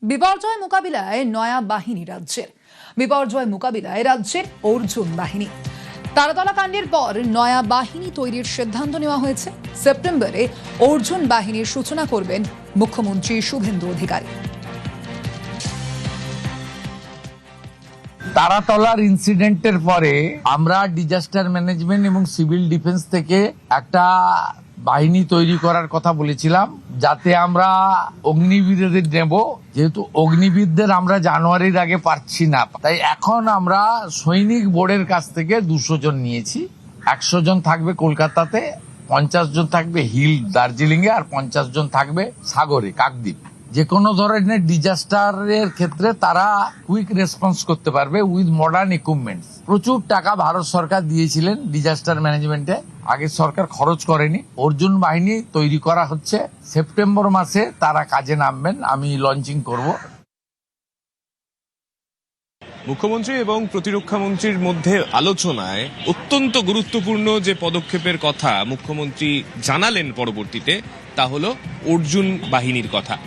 বিপর্যয় মোকাবিলায় নয়া বাহিনী রাজ্যের। বিপর্যয় মোকাবিলায় রাজ্যের অর্জুন বাহিনী। তারাতলা কাণ্ডের পর নয়া বাহিনী তৈরির সিদ্ধান্ত নেওয়া হয়েছে। সেপ্টেম্বরে অর্জুন বাহিনীর সূচনা করবেন মুখ্যমন্ত্রী শুভেন্দু অধিকারী। তারাতলার ইনসিডেন্টের পরে আমরা ডিজাস্টার ম্যানেজমেন্ট এবং সিভিল ডিফেন্স থেকে একটা বাহিনী তৈরি করার কথা বলেছিলাম, যাতে আমরা অগ্নিবীরদের নেব। যেহেতু অগ্নিবীরদের আমরা জানুয়ারির আগে পাচ্ছি না, তাই এখন আমরা সৈনিক বোর্ডের কাছ থেকে 200 জন নিয়েছি। 100 জন থাকবে কলকাতাতে, 50 জন থাকবে হিল দার্জিলিং এ, আর 50 জন থাকবে সাগরে কাকদ্বীপ। যে কোনো ধরনের ডিজাস্টারের ক্ষেত্রে তারা কুইক রেসপন্স করতে পারবে উইথ মডার্ন ইকুইপমেন্টস। প্রচুর টাকা ভারত সরকার দিয়েছিলেন ডিজাস্টার ম্যানেজমেন্টে, আগের সরকার খরচ করেনি। অর্জুন বাহিনী তৈরি করা হচ্ছে, সেপ্টেম্বর মাসে তারা কাজে নামবেন, আমি লঞ্চিং করব। মুখ্যমন্ত্রী এবং প্রতিরক্ষা মন্ত্রীর মধ্যে আলোচনায় অত্যন্ত গুরুত্বপূর্ণ যে পদক্ষেপের কথা মুখ্যমন্ত্রী জানালেন পরবর্তীতে, তা হলো অর্জুন বাহিনীর কথা।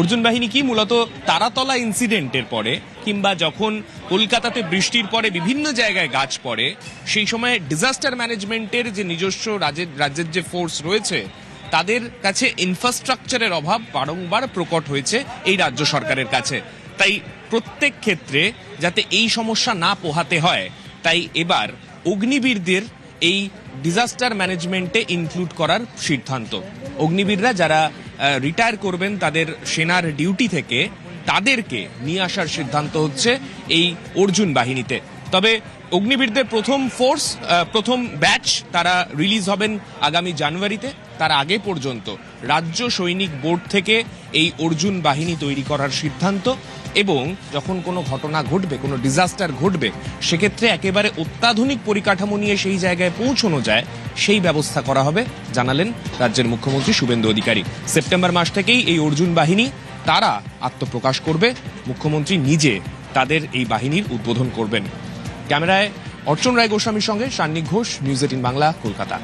অর্জুন বাহিনী কি? মূলত তারাতলা ইনসিডেন্টের পরে কিংবা যখন কলকাতাতে বৃষ্টির পরে বিভিন্ন জায়গায় গাছ পড়ে, সেই সময় ডিজাস্টার ম্যানেজমেন্টের যে নিজস্ব রাজ্যের যে ফোর্স রয়েছে, তাদের কাছে ইনফ্রাস্ট্রাকচারের অভাব বারংবার প্রকট হয়েছে এই রাজ্য সরকারের কাছে। তাই প্রত্যেক ক্ষেত্রে যাতে এই সমস্যা না পোহাতে হয়, তাই এবার অগ্নিবীরদের এই ডিজাস্টার ম্যানেজমেন্টে ইনক্লুড করার সিদ্ধান্ত। অগ্নিবীররা যারা রিটায়ার করবেন তাদের সেনার ডিউটি থেকে, তাদেরকে নিয়ে আসার সিদ্ধান্ত হচ্ছে এই অর্জুন বাহিনীতে। তবে অগ্নিবীরদের প্রথম ব্যাচ তারা রিলিজ হবেন আগামী জানুয়ারিতে। তার আগে পর্যন্ত রাজ্য সৈনিক বোর্ড থেকে এই অর্জুন বাহিনী তৈরি করার সিদ্ধান্ত, এবং যখন কোনো ঘটনা ঘটবে, কোনো ডিজাস্টার ঘটবে, সেক্ষেত্রে একেবারে অত্যাধুনিক পরিকাঠামো নিয়ে সেই জায়গায় পৌঁছানো যায়, সেই ব্যবস্থা করা হবে, জানালেন রাজ্যের মুখ্যমন্ত্রী শুভেন্দু অধিকারী। সেপ্টেম্বর মাস থেকেই এই অর্জুন বাহিনী তারা আত্মপ্রকাশ করবে। মুখ্যমন্ত্রী নিজে তাদের এই বাহিনীর উদ্বোধন করবেন। ক্যামেরায় অর্চন রায় গোস্বামীর সঙ্গে সান্নিক ঘোষ, নিউজ 18 বাংলা, কলকাতা।